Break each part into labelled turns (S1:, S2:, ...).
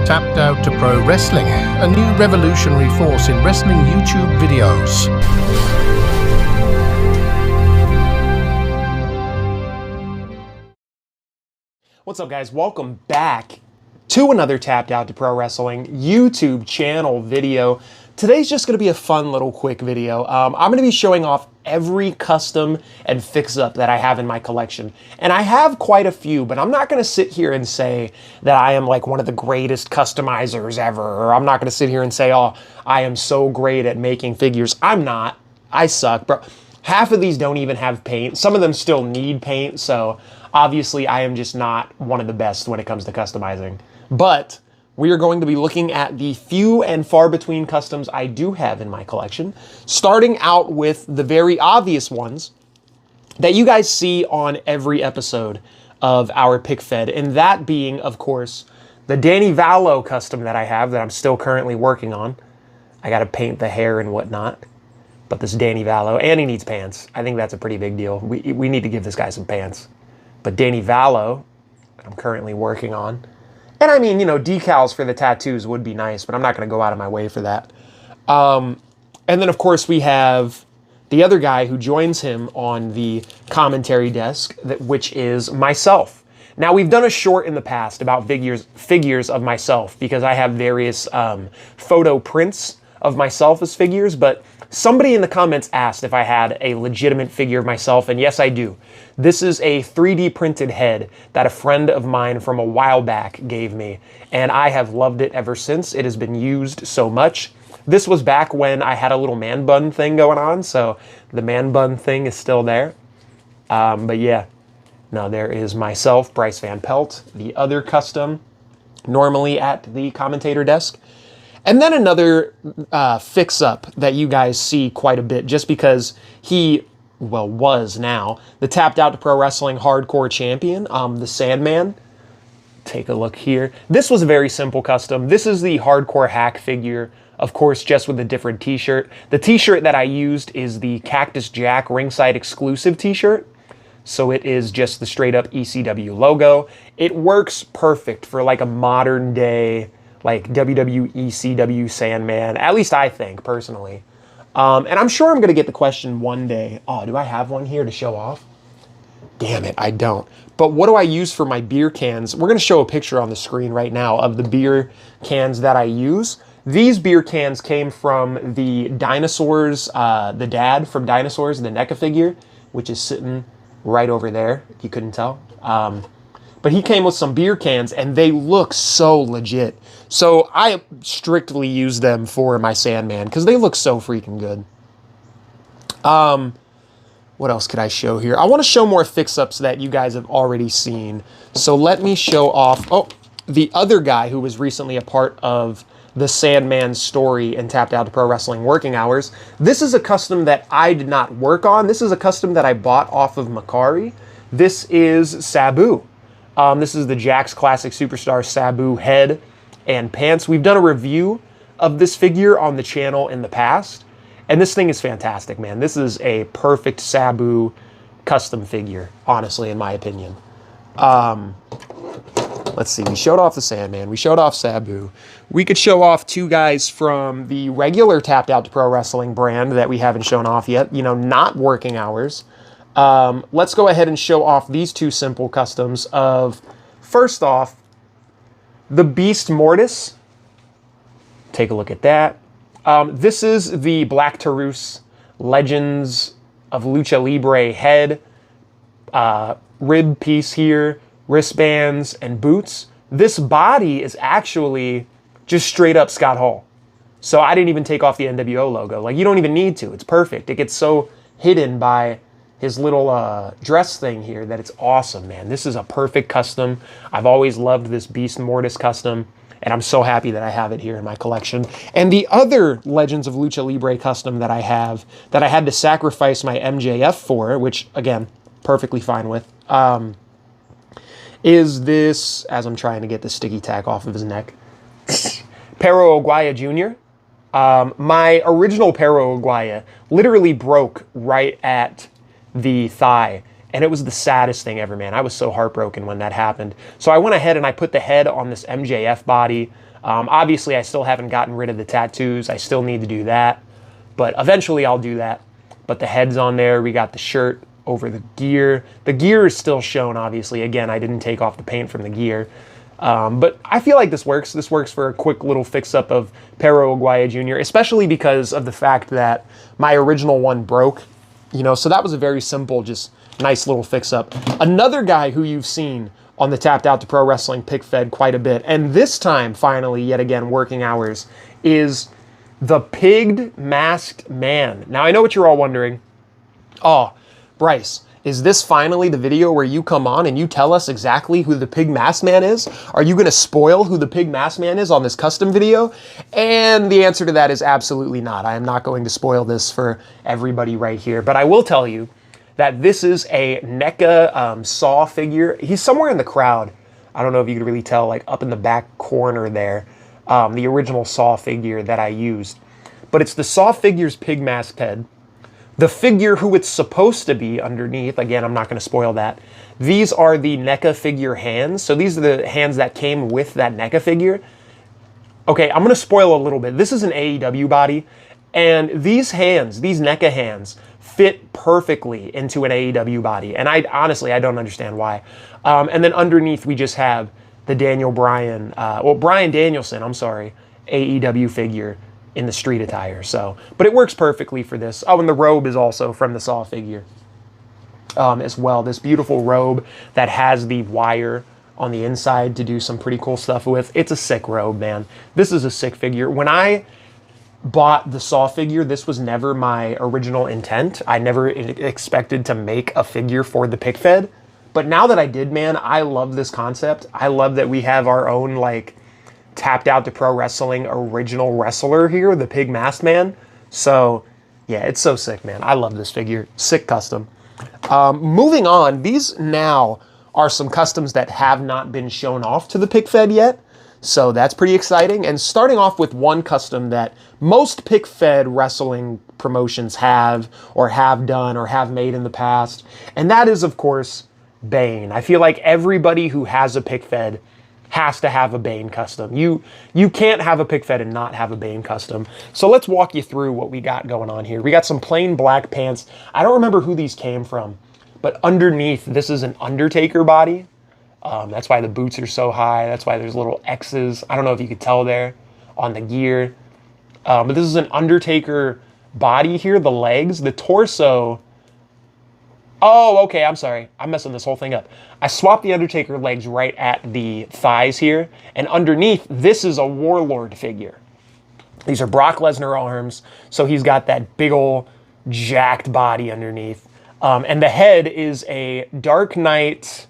S1: Tapped Out to Pro Wrestling, a new revolutionary force in wrestling YouTube videos.
S2: What's up, guys? Welcome back to another Tapped Out to Pro Wrestling YouTube channel video. Today's just going to be a fun little quick video. I'm going to be showing off every custom and fix-up that I have in my collection. And I have quite a few, but I'm not going to sit here and say that I am like one of the greatest customizers ever, or I'm not going to sit here and say, oh, I am so great at making figures. I'm not. I suck, bro. Half of these don't even have paint. Some of them still need paint, so obviously I am just not one of the best when it comes to customizing. But we are going to be looking at the few and far between customs I do have in my collection, starting out with the very obvious ones that you guys see on every episode of our Pick Fed, and that being, of course, the Danny Vallow custom that I have that I'm still currently working on. I got to paint the hair and whatnot, but this Danny Vallow, and he needs pants. I think that's a pretty big deal. We need to give this guy some pants. But Danny Vallow, I'm currently working on. And I mean, you know, decals for the tattoos would be nice, but I'm not going to go out of my way for that. And then, of course, we have the other guy who joins him on the commentary desk, which is myself. Now, we've done a short in the past about figures of myself because I have various photo prints of myself as figures, but somebody in the comments asked if I had a legitimate figure of myself, and yes, I do. This is a 3D printed head that a friend of mine from a while back gave me, and I have loved it ever since. It has been used so much. This was back when I had a little man bun thing going on, so the man bun thing is still there. But yeah, now there is myself, Bryce Van Pelt, the other custom, normally at the commentator desk. And then another fix-up that you guys see quite a bit, just because he, well, was now the Tapped Out to Pro Wrestling Hardcore Champion, the Sandman. Take a look here. This was a very simple custom. This is the Hardcore Hack figure, of course, just with a different t-shirt. The t-shirt that I used is the Cactus Jack ringside exclusive t-shirt. So it is just the straight-up ECW logo. It works perfect for like a modern day, like WWE CW Sandman, at least I think, personally. And I'm sure I'm going to get the question one day, oh, do I have one here to show off? Damn it, I don't. But what do I use for my beer cans? We're going to show a picture on the screen right now of the beer cans that I use. These beer cans came from the Dinosaurs, the dad from Dinosaurs, the NECA figure, which is sitting right over there, if you couldn't tell. But he came with some beer cans, and they look so legit. So I strictly use them for my Sandman, because they look so freaking good. What else could I show here? I want to show more fix-ups that you guys have already seen. So let me show off, oh, the other guy who was recently a part of the Sandman story and Tapped Out to Pro Wrestling Working Hours. This is a custom that I did not work on. This is a custom that I bought off of Macari. This is Sabu. This is the Jakks Classic Superstar Sabu head and pants. We've done a review of this figure on the channel in the past, and this thing is fantastic, man. This is a perfect Sabu custom figure, honestly, in my opinion. Let's see, we showed off the Sandman, we showed off Sabu. We could show off two guys from the regular Tapped Out to Pro Wrestling brand that we haven't shown off yet, you know, not Working Hours. Let's go ahead and show off these two simple customs of, first off, the Beast Mortis. Take a look at that. This is the Black Taurus Legends of Lucha Libre head, rib piece here, wristbands, and boots. This body is actually just straight up Scott Hall. So I didn't even take off the NWO logo. Like, you don't even need to. It's perfect. It gets so hidden by his little dress thing here that it's awesome, man. This is a perfect custom. I've always loved this Beast Mortis custom, and I'm so happy that I have it here in my collection. And the other Legends of Lucha Libre custom that I have, that I had to sacrifice my MJF for, which, again, perfectly fine with, is this, as I'm trying to get the sticky tack off of his neck, Perro Aguaya Jr. My original Perro Aguaya literally broke right at the thigh, And it was the saddest thing ever, man. I was so heartbroken when that happened. So I went ahead and I put the head on this MJF body. Obviously, I still haven't gotten rid of the tattoos. I still need to do that. But eventually I'll do that. But the head's on there. We got the shirt over the gear. The gear is still shown, obviously. Again, I didn't take off the paint from the gear. But I feel like this works. This works for a quick little fix-up of Pero Aguayo Jr., especially because of the fact that my original one broke. You know, so that was a very simple, just nice little fix-up. Another guy who you've seen on the Tapped Out to Pro Wrestling pick fed quite a bit, and this time, finally, yet again, working hours, is the Pigged Masked Man. Now, I know what you're all wondering. Oh, Bryce, is this finally the video where you come on and you tell us exactly who the Pig Masked Man is? Are you going to spoil who the Pig Masked Man is on this custom video? And the answer to that is absolutely not. I am not going to spoil this for everybody right here. But I will tell you that this is a NECA Saw figure. He's somewhere in the crowd. I don't know if you can really tell, like up in the back corner there. The original Saw figure that I used. But it's the Saw figure's Pig Masked head. The figure who it's supposed to be underneath, again, I'm not going to spoil that. These are the NECA figure hands. So these are the hands that came with that NECA figure. Okay, I'm going to spoil a little bit. This is an AEW body, and these hands, these NECA hands, fit perfectly into an AEW body. And honestly, I don't understand why. And then underneath, we just have the Bryan Danielson, I'm sorry, AEW figure in the street attire. So, but it works perfectly for this. Oh, and the robe is also from the Saw figure as well. This beautiful robe that has the wire on the inside to do some pretty cool stuff with. It's a sick robe, man. This is a sick figure. When I bought the Saw figure, this was never my original intent. I never expected to make a figure for the pick fed. But now that I did, man, I love this concept. I love that we have our own, like, Tapped Out to Pro Wrestling original wrestler here, the Pig Masked Man. So, yeah, it's so sick, man. I love this figure. Sick custom. Moving on, these now are some customs that have not been shown off to the pick fed yet. So that's pretty exciting. And starting off with one custom that most pick fed wrestling promotions have done or have made in the past. And that is, of course, Bane. I feel like everybody who has a pick fed has to have a Bane custom. You can't have a pick fed and not have a Bane custom. So let's walk you through what we got going on here. We got some plain black pants. I don't remember who these came from, but underneath, this is an Undertaker body. That's why the boots are so high. That's why there's little X's. I don't know if you could tell there on the gear. But this is an Undertaker body here, the legs, the torso. Oh, okay, I'm sorry. I'm messing this whole thing up. I swapped the Undertaker legs right at the thighs here, and underneath, this is a Warlord figure. These are Brock Lesnar arms, so he's got that big ol' jacked body underneath. And the head is a Dark Knight.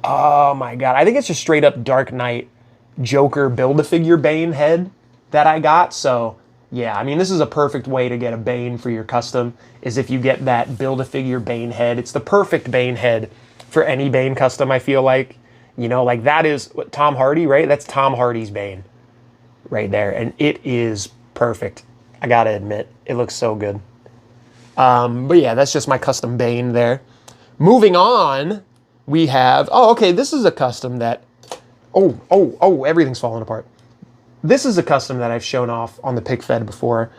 S2: Oh my God, I think it's just straight up Dark Knight Joker Build-A-Figure Bane head that I got, so yeah, I mean, this is a perfect way to get a Bane for your custom, is if you get that Build-A-Figure Bane head. It's the perfect Bane head for any Bane custom, I feel like. You know, like that is what, Tom Hardy, right? That's Tom Hardy's Bane right there, and it is perfect. I gotta admit, it looks so good. But yeah, that's just my custom Bane there. Moving on, we have, oh, okay, this is a custom that, everything's falling apart. This is a custom that I've shown off on the pick fed before.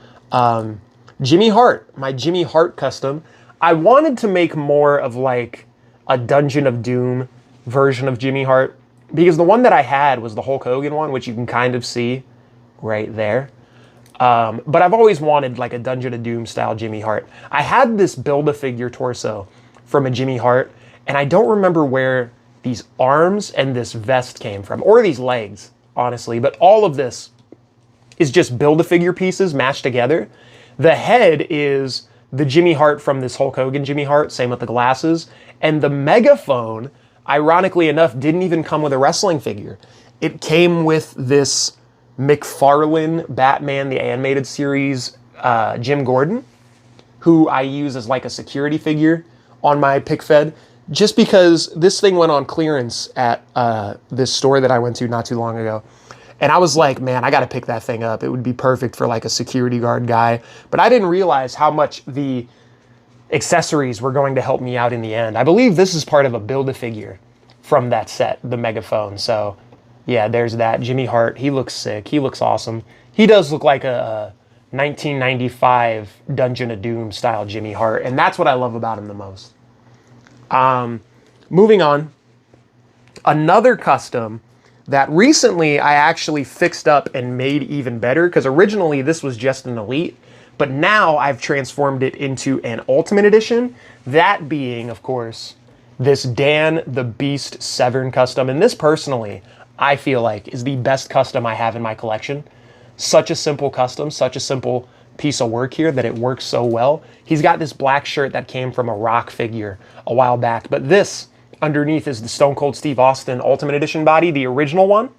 S2: Jimmy Hart, my Jimmy Hart custom. I wanted to make more of like a Dungeon of Doom version of Jimmy Hart, because the one that I had was the Hulk Hogan one, which you can kind of see right there. But I've always wanted like a Dungeon of Doom style Jimmy Hart. I had this Build-A-Figure torso from a Jimmy Hart, and I don't remember where these arms and this vest came from, or these legs, honestly, but all of this is just Build-A-Figure pieces mashed together. The head is the Jimmy Hart from this Hulk Hogan Jimmy Hart, same with the glasses, and the megaphone, ironically enough, didn't even come with a wrestling figure. It came with this McFarlane Batman, the animated series, Jim Gordon, who I use as like a security figure on my pick fed, just because this thing went on clearance at this store that I went to not too long ago. And I was like, man, I got to pick that thing up. It would be perfect for like a security guard guy. But I didn't realize how much the accessories were going to help me out in the end. I believe this is part of a Build-A-Figure from that set, the megaphone. So yeah, there's that. Jimmy Hart, he looks sick. He looks awesome. He does look like a 1995 Dungeon of Doom style Jimmy Hart, and that's what I love about him the most. Moving on, another custom that recently I actually fixed up and made even better, because originally this was just an Elite, but now I've transformed it into an Ultimate Edition, that being, of course, this Dan the Beast Severn custom. And this personally, I feel like, is the best custom I have in my collection. Such a simple custom, such a simple piece of work here that it works so well. He's got this black shirt that came from a Rock figure a while back, but this underneath is the Stone Cold Steve Austin Ultimate Edition body, the original one,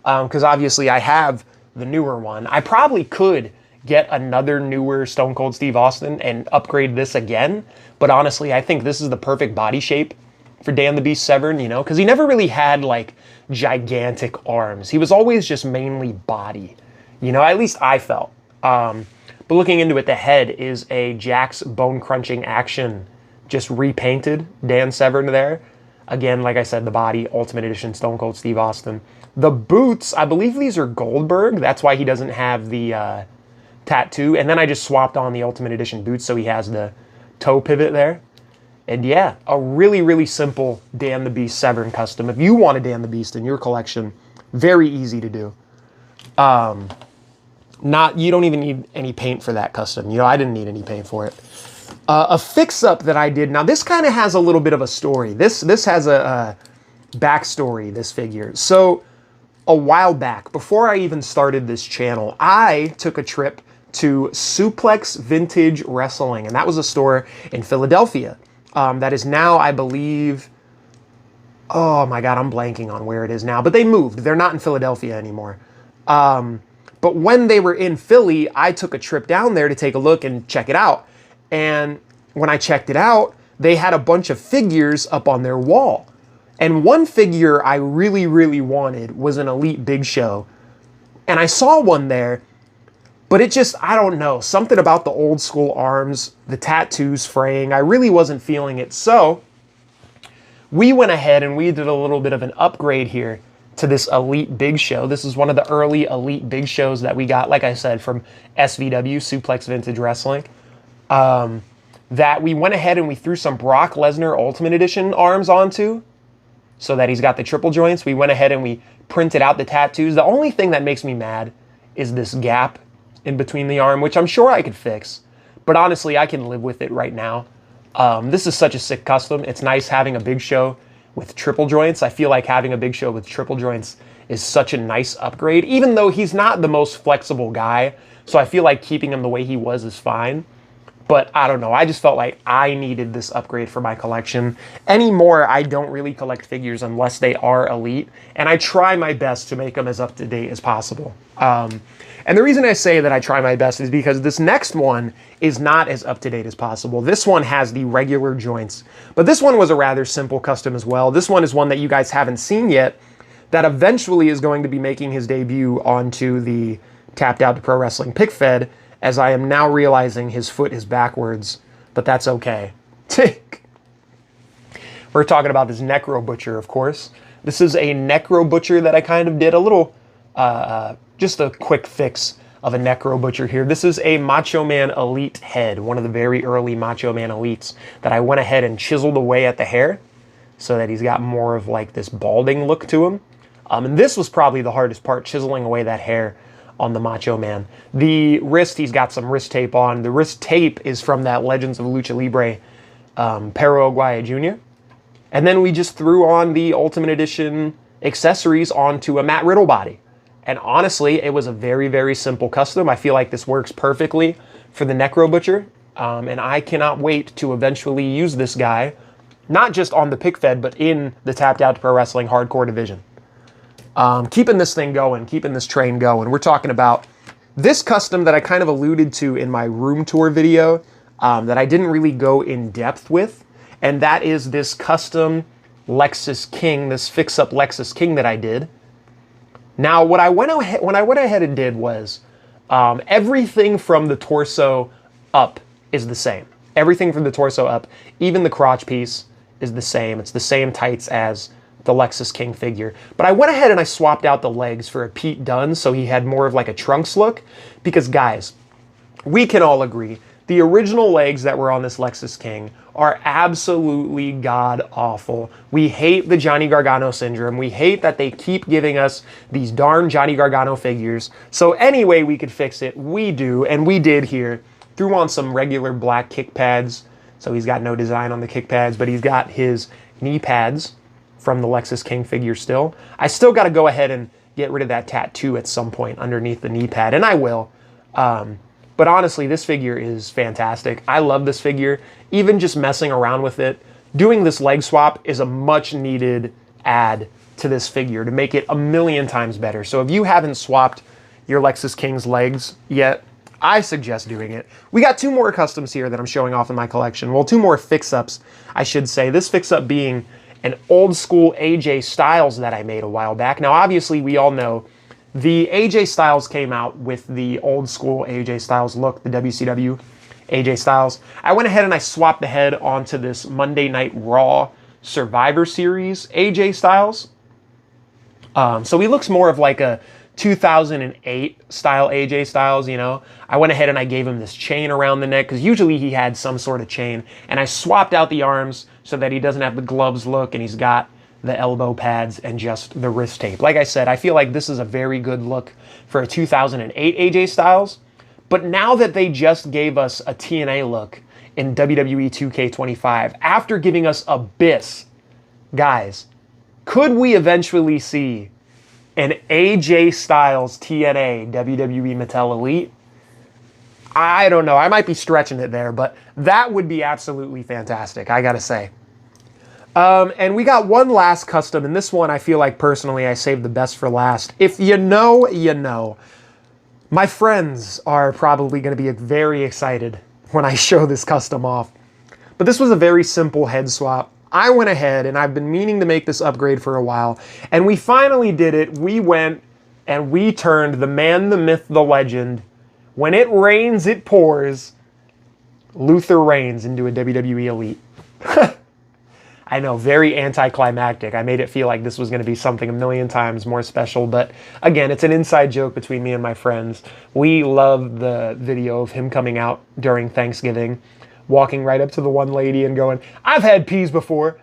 S2: because obviously I have the newer one. I probably could get another newer Stone Cold Steve Austin and upgrade this again, but honestly, I think this is the perfect body shape for Dan the Beast Severn, you know, because he never really had like gigantic arms. He was always just mainly body, you know, at least I felt. But looking into it, the head is a Jack's Bone Crunching Action, just repainted Dan Severn there. Again, like I said, the body, Ultimate Edition, Stone Cold Steve Austin. The boots, I believe these are Goldberg. That's why he doesn't have the tattoo. And then I just swapped on the Ultimate Edition boots so he has the toe pivot there. And yeah, a really, really simple Dan the Beast Severn custom. If you want a Dan the Beast in your collection, very easy to do. You don't even need any paint for that custom. You know, I didn't need any paint for it. A fix-up that I did. Now, this kind of has a little bit of a story. This has a backstory, this figure. So, a while back, before I even started this channel, I took a trip to Suplex Vintage Wrestling, and that was a store in Philadelphia. That is now, I believe, oh my God, I'm blanking on where it is now, but they moved. They're not in Philadelphia anymore. But when they were in Philly, I took a trip down there to take a look and check it out. And when I checked it out, they had a bunch of figures up on their wall. And one figure I really, really wanted was an Elite Big Show. And I saw one there, but it just, I don't know, something about the old school arms, the tattoos fraying, I really wasn't feeling it. So we went ahead and we did a little bit of an upgrade here to this Elite Big Show. This is one of the early Elite Big Shows that we got, like I said, from SVW, Suplex Vintage Wrestling. That we went ahead and we threw some Brock Lesnar Ultimate Edition arms onto, so that he's got the triple joints. We went ahead and we printed out the tattoos. The only thing that makes me mad is this gap in between the arm, which I'm sure I could fix, but honestly, I can live with it right now. This is such a sick custom. It's nice having a Big Show with triple joints. I feel like having a Big Show with triple joints is such a nice upgrade, even though he's not the most flexible guy, so I feel like keeping him the way he was is fine. But I don't know, I just felt like I needed this upgrade for my collection. Anymore, I don't really collect figures unless they are Elite, and I try my best to make them as up-to-date as possible. And the reason I say that I try my best is because this next one is not as up-to-date as possible. This one has the regular joints, but this one was a rather simple custom as well. This one is one that you guys haven't seen yet, that eventually is going to be making his debut onto the Tapped Out to Pro Wrestling pick fed, as I am now realizing his foot is backwards, but that's okay. We're talking about this Necro Butcher, of course. This is a Necro Butcher that I kind of did a little, just a quick fix of a Necro Butcher here. This is a Macho Man Elite head, one of the very early Macho Man Elites that I went ahead and chiseled away at the hair so that he's got more of like this balding look to him. And this was probably the hardest part, chiseling away that hair on the Macho Man. The wrist, he's got some wrist tape on. The wrist tape is from that Legends of Lucha Libre Perro Aguirre Jr. And then we just threw on the Ultimate Edition accessories onto a Matt Riddle body. And honestly, it was a very, very simple custom. I feel like this works perfectly for the Necro Butcher. And I cannot wait to eventually use this guy, not just on the pick fed, but in the Tapped Out to Pro Wrestling hardcore division. Keeping this thing going, keeping this train going. We're talking about this custom that I kind of alluded to in my room tour video that I didn't really go in depth with, and that is this custom Lexus King, this fix-up Lexus King that I did. Now, when I went ahead and did was everything from the torso up is the same. Everything from the torso up, even the crotch piece is the same. It's the same tights as the Lexus King figure. But I went ahead and I swapped out the legs for a Pete Dunne so he had more of like a trunks look. Because guys, we can all agree, the original legs that were on this Lexus King are absolutely god-awful. We hate the Johnny Gargano syndrome. We hate that they keep giving us these darn Johnny Gargano figures. So any way we could fix it, we do, and we did here. Threw on some regular black kick pads. So he's got no design on the kick pads, but he's got his knee pads from the Lexus King figure still. I still got to go ahead and get rid of that tattoo at some point underneath the knee pad, and I will. But honestly, this figure is fantastic. I love this figure. Even just messing around with it, doing this leg swap is a much needed add to this figure to make it a million times better. So if you haven't swapped your Lexus King's legs yet, I suggest doing it. We got 2 more customs here that I'm showing off in my collection. Well, 2 more fix-ups, I should say. This fix-up being an old school AJ Styles that I made a while back. Now, obviously, we all know the AJ Styles came out with the old school AJ Styles look, the WCW AJ Styles. I went ahead and I swapped the head onto this Monday Night Raw Survivor Series AJ Styles. So he looks more of like a 2008 style AJ Styles, you know. I went ahead and I gave him this chain around the neck because usually he had some sort of chain, and I swapped out the arms so that he doesn't have the gloves look and he's got the elbow pads and just the wrist tape. Like I said, I feel like this is a very good look for a 2008 AJ Styles, but now that they just gave us a TNA look in WWE 2K25 after giving us Abyss, guys, could we eventually see an AJ Styles TNA WWE Mattel Elite? I don't know. I might be stretching it there, but that would be absolutely fantastic, I gotta say. And we got one last custom, and this one I feel like personally I saved the best for last. If you know, you know. My friends are probably going to be very excited when I show this custom off. But this was a very simple head swap. I went ahead, and I've been meaning to make this upgrade for a while, and we finally did it. We went and we turned the man, the myth, the legend. When it rains, it pours. Luther Reigns into a WWE Elite. I know, very anticlimactic. I made it feel like this was going to be something a million times more special, but again, it's an inside joke between me and my friends. We love the video of him coming out during Thanksgiving, walking right up to the one lady and going, "I've had peas before."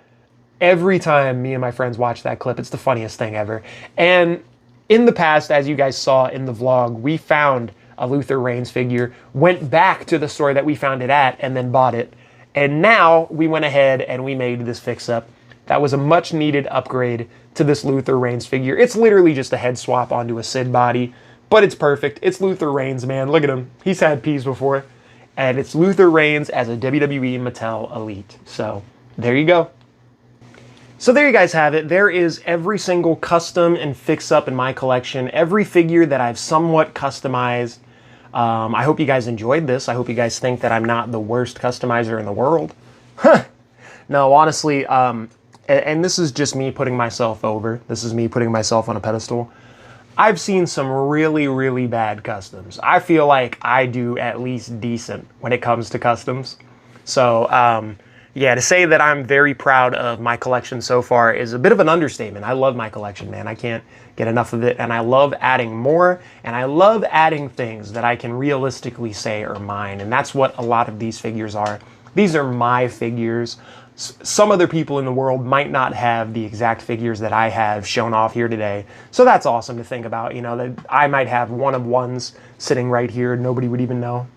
S2: Every time me and my friends watch that clip, it's the funniest thing ever. And in the past, as you guys saw in the vlog, we found a Luther Reigns figure, went back to the store that we found it at, and then bought it. And now we went ahead and we made this fix-up. That was a much needed upgrade to this Luther Reigns figure. It's literally just a head swap onto a Sid body, but it's perfect. It's Luther Reigns, man. Look at him. He's had peas before. And it's Luther Reigns as a WWE Mattel Elite. So there you go. So there you guys have it. There is every single custom and fix-up in my collection. Every figure that I've somewhat customized. I hope you guys enjoyed this. I hope you guys think that I'm not the worst customizer in the world. No, honestly, and this is just me putting myself over. This is me putting myself on a pedestal. I've seen some really, really bad customs. I feel like I do at least decent when it comes to customs. So, yeah, to say that I'm very proud of my collection so far is a bit of an understatement. I love my collection, man. I can't get enough of it, and I love adding more, and I love adding things that I can realistically say are mine, and that's what a lot of these figures are. These are my figures. Some other people in the world might not have the exact figures that I have shown off here today, so that's awesome to think about, you know, that I might have one of ones sitting right here, nobody would even know.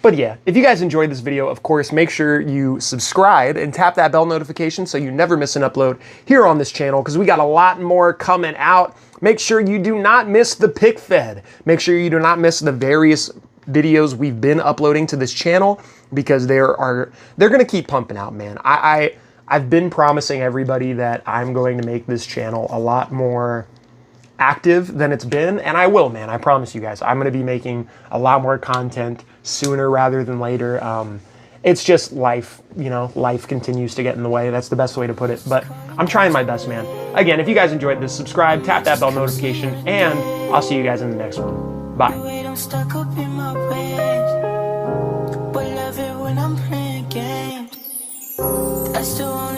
S2: But yeah, if you guys enjoyed this video, of course, make sure you subscribe and tap that bell notification so you never miss an upload here on this channel, because we got a lot more coming out. Make sure you do not miss the pick fed. Make sure you do not miss the various videos we've been uploading to this channel, because they're going to keep pumping out, man. I've been promising everybody that I'm going to make this channel a lot more active than it's been, and I will, man. I promise you guys. I'm going to be making a lot more content sooner rather than later. It's just life, you know, life continues to get in the way. That's the best way to put it, but I'm trying my best, man. Again, if you guys enjoyed this, subscribe, tap that bell notification, and I'll see you guys in the next one. Bye.
S3: I still wanna